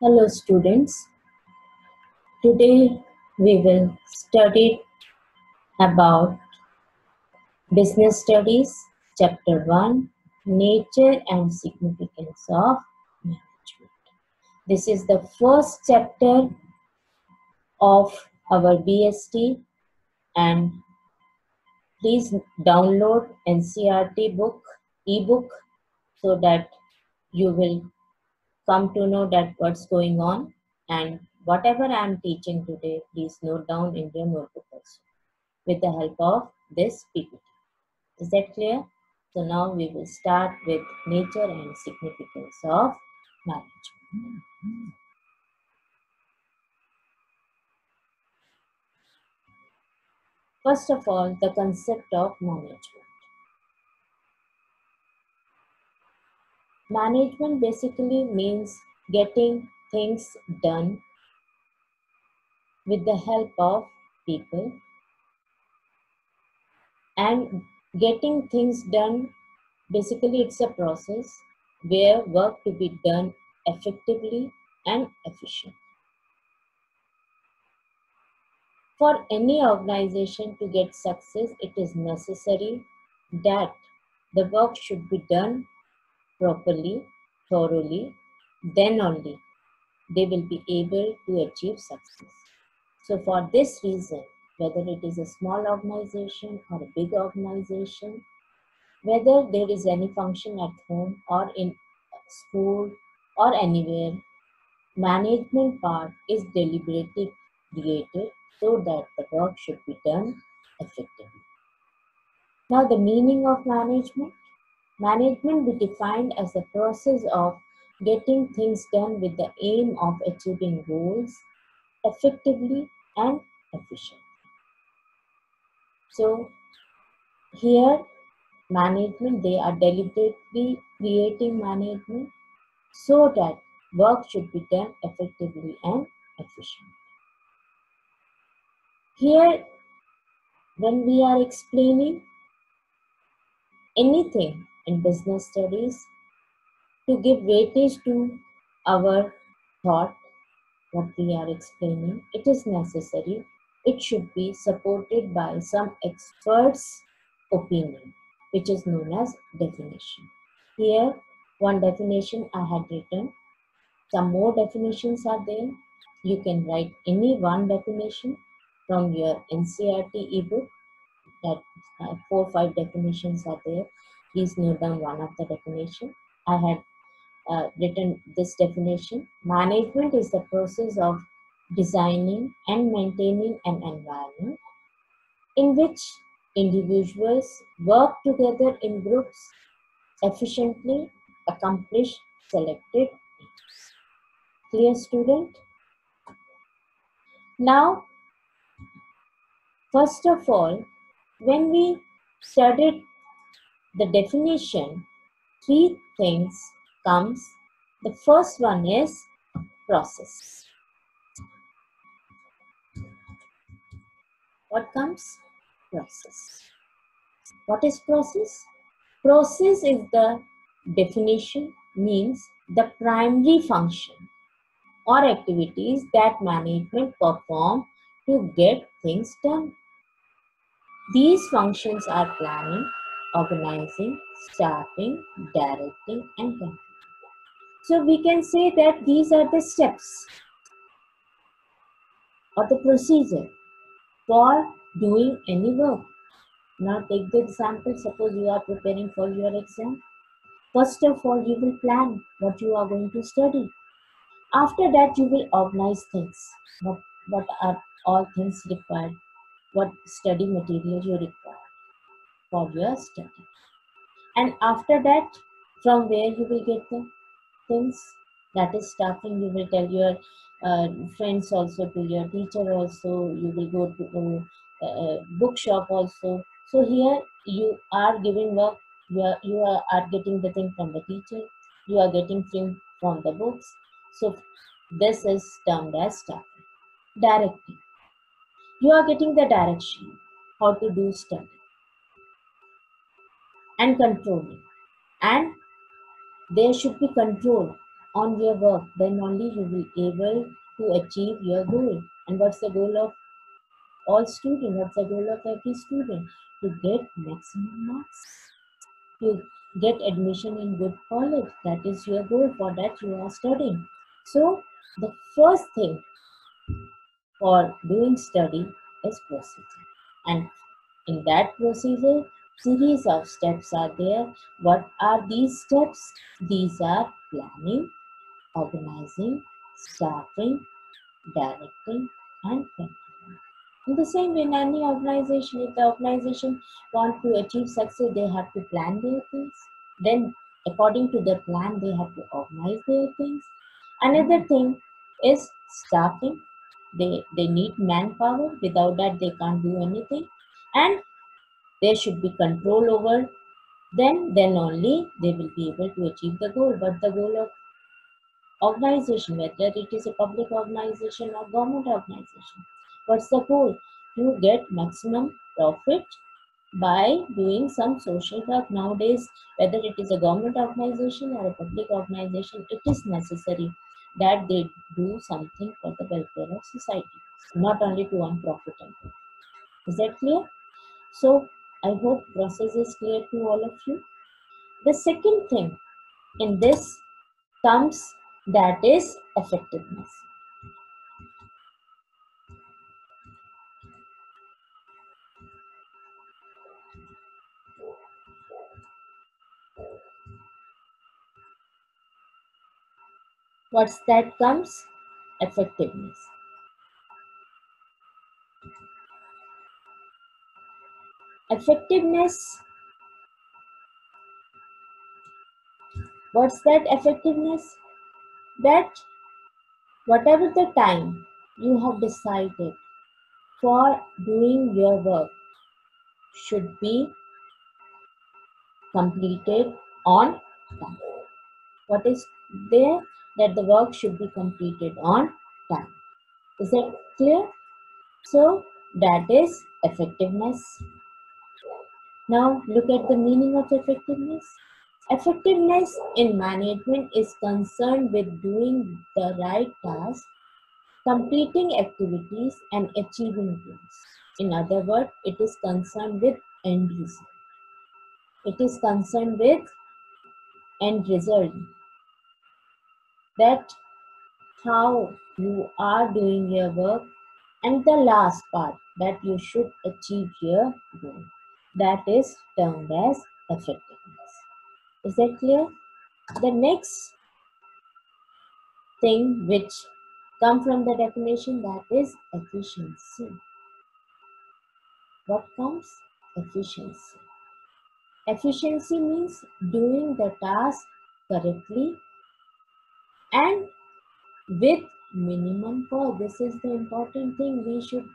Hello students, today we will study about Business Studies, Chapter 1, Nature and Significance of Management. This is the first chapter of our BST, and please download NCERT ebook so that you will come to know that what's going on, and whatever I am teaching today, please note down in your notebook also with the help of this PPT. Is that clear? So now we will start with nature and significance of management. First of all, the concept of management. Management basically means getting things done with the help of people, and getting things done, basically it's a process where work to be done effectively and efficiently. For any organization to get success, it is necessary that the work should be done properly, thoroughly, then only they will be able to achieve success. So for this reason, whether it is a small organization or a big organization, whether there is any function at home or in school or anywhere, management part is deliberately created so that the work should be done effectively. Now, the meaning of management. Management be defined as the process of getting things done with the aim of achieving goals effectively and efficiently. So, here management, they are deliberately creating management so that work should be done effectively and efficiently. Here, when we are explaining anything in business studies, to give weightage to our thought, what we are explaining, it is necessary, it should be supported by some expert's opinion, which is known as definition. Here, one definition I had written. Some more definitions are there. You can write any one definition from your NCERT ebook. That 4 or 5 definitions are there. Please note down one of the definition. I had written this definition. Management is the process of designing and maintaining an environment in which individuals work together in groups efficiently accomplish selected aims. Clear, student? Now, first of all, when we studied the definition, 3 things comes. The first one is process. What comes? Process. What is process? Process is the definition, means the primary function or activities that management perform to get things done. These functions are planning, organizing, staffing, directing, and controlling. So we can say that these are the steps or the procedure for doing any work. Now take the example, suppose you are preparing for your exam. First of all, you will plan what you are going to study. After that, you will organize things. What are all things required? What study material you require for your study? And after that, from where you will get the things? That is staffing. You will tell your friends also, to your teacher also. You will go to bookshop also. So here you are giving work. You are getting the thing from the teacher. You are getting thing from the books. So this is termed as staffing. Directing. You are getting the direction how to do study. And controlling. And there should be control. on your work, then only you will able to achieve your goal. And what's the goal of all students? What's the goal of every student? To get maximum marks, to get admission in good college. That is your goal. For that you are studying. So the first thing for doing study is procedure. And in that procedure, series of steps are there. What are these steps? These are planning, organizing, staffing, directing, and controlling. In the same way, in any organization, if the organization want to achieve success, they have to plan their things. Then, according to the plan, they have to organize their things. Another thing is staffing. They need manpower. Without that, they can't do anything. And there should be control over them. Then only they will be able to achieve the goal. But the goal of organization, whether it is a public organization or government organization. What's the goal? To get maximum profit by doing some social work. Nowadays, whether it is a government organization or a public organization, it is necessary that they do something for the welfare of society, not only to earn profit. Is that clear? So, I hope process is clear to all of you. The second thing in this comes, that is effectiveness. What's that comes? Effectiveness. Effectiveness. What's that effectiveness? That whatever the time you have decided for doing your work should be completed on time. What is there? That the work should be completed on time. Is that clear? So that is effectiveness. Now look at the meaning of effectiveness. Effectiveness in management is concerned with doing the right task, completing activities, and achieving goals. In other words, it is concerned with end result. It is concerned with end result. That how you are doing your work, and the last part, that you should achieve your goal. That is termed as effectiveness. Is that clear? The next thing which come from the definition, that is efficiency. What comes? Efficiency. Efficiency means doing the task correctly and with minimum cost. This is the important thing. We should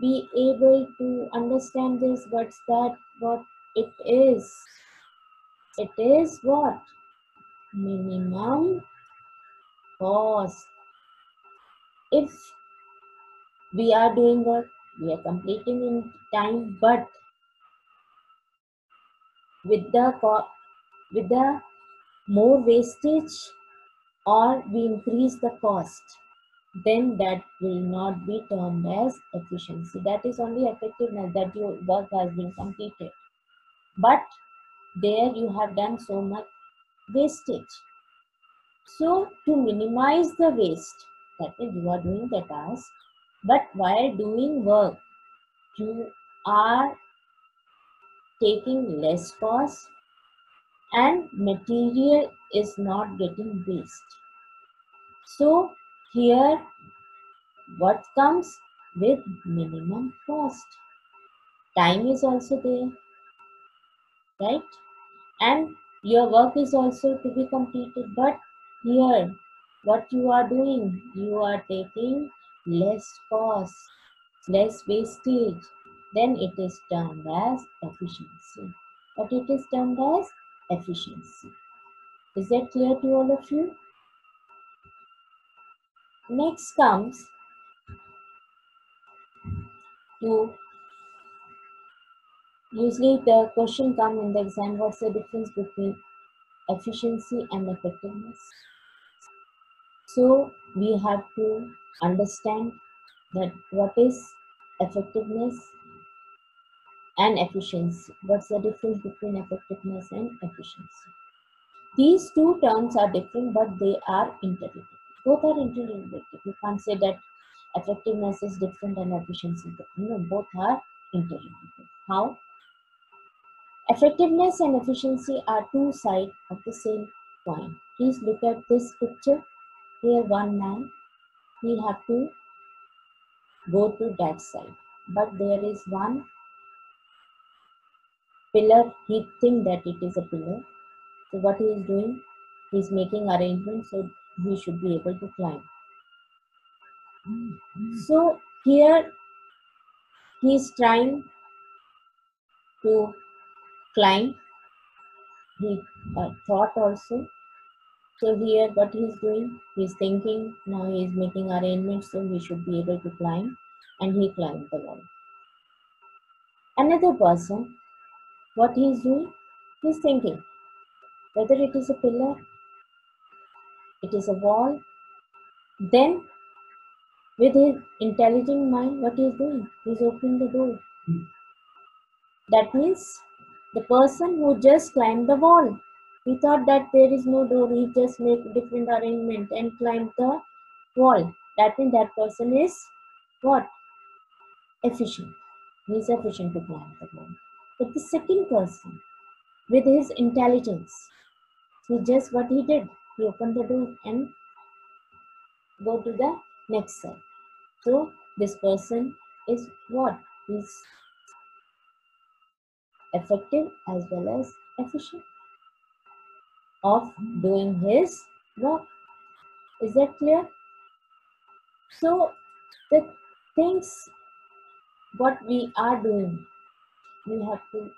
be able to understand this. What's that? What it is? It is what? Minimum cost. If we are doing work, we are completing in time, but with the more wastage, or we increase the cost, then that will not be termed as efficiency. That is only effectiveness, that your work has been completed, but there you have done so much wastage. So to minimize the waste, that means you are doing the task, but while doing work, you are taking less cost and material is not getting waste. So here what comes with minimum cost? Time is also there, right? And your work is also to be completed. But here, what you are doing, you are taking less cost, less wastage. Then it is termed as efficiency. But it is termed as efficiency. Is that clear to all of you? Next comes to, usually the question come in the exam, what's the difference between efficiency and effectiveness? So we have to understand that what is effectiveness and efficiency. What's the difference between effectiveness and efficiency? These two terms are different, but they are interrelated. Both are interrelated. You can't say that effectiveness is different and efficiency is different. No, both are interrelated. How? Effectiveness and efficiency are two sides of the same coin. Please look at this picture. Here, one man, he have to go to that side, but there is one pillar. He think that it is a pillar. So what he is doing? He is making arrangements so he should be able to climb. So here he is trying to climb. He thought also. So here what he is doing? He is thinking. Now he is making arrangements so he should be able to climb, and he climbed the wall. Another person, what he is doing? He is thinking whether it is a pillar, it is a wall. Then with his intelligent mind, what he is doing? He is opening the door. That means the person who just climbed the wall. He thought that there is no door. He just make different arrangement and climbed the wall. That means that person is what? Efficient. He is efficient to climb the wall. But the second person, with his intelligence, he just what he did. He opened the door and go to the next side. So this person is what? He's effective as well as efficient of doing his work. Is that clear? So the things what we are doing, we have to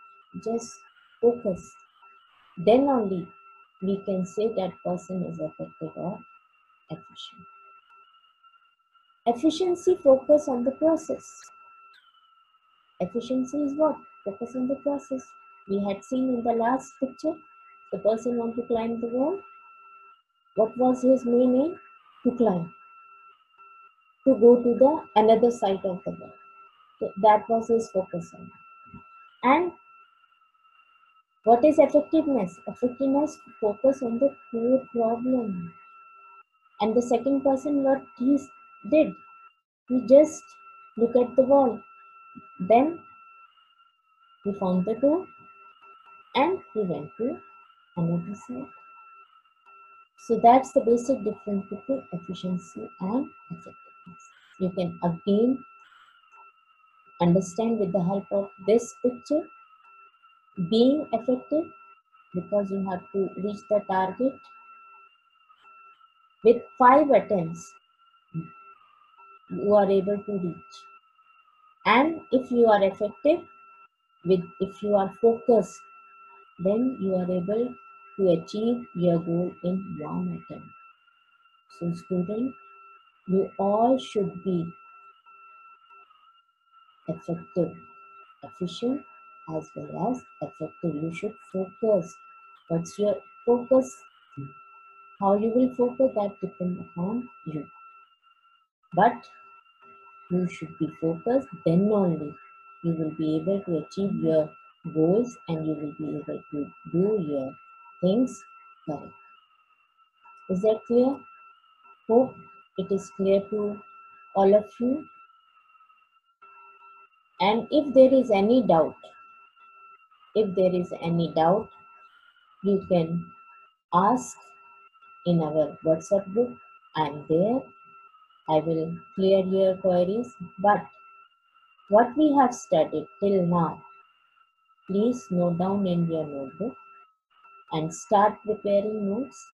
just focus. Then only we can say that person is effective or efficient. Efficiency focus on the process. Efficiency is what? Focus on the process. We had seen in the last picture, the person want to climb the wall. What was his main aim? To climb, to go to the another side of the wall. So that was his focus on. And what is effectiveness? Effectiveness focus on the core problem. And the second person, what he did, he just look at the wall. Then he found the door and he went to another side. So that's the basic difference between efficiency and effectiveness. You can again understand with the help of this picture. Being effective because you have to reach the target with 5 attempts, you are able to reach. And if you are effective, if you are focused, then you are able to achieve your goal in 1 attempt. So student, you all should be effective, efficient as well as effective. You should focus. What's your focus? How you will focus, that depends upon you. But you should be focused, then only you will be able to achieve your goals and you will be able to do your things correct. Is that clear? Hope it is clear to all of you. And if there is any doubt, you can ask in our WhatsApp group. I am there. I will clear your queries. But what we have studied till now, please note down in your notebook and start preparing notes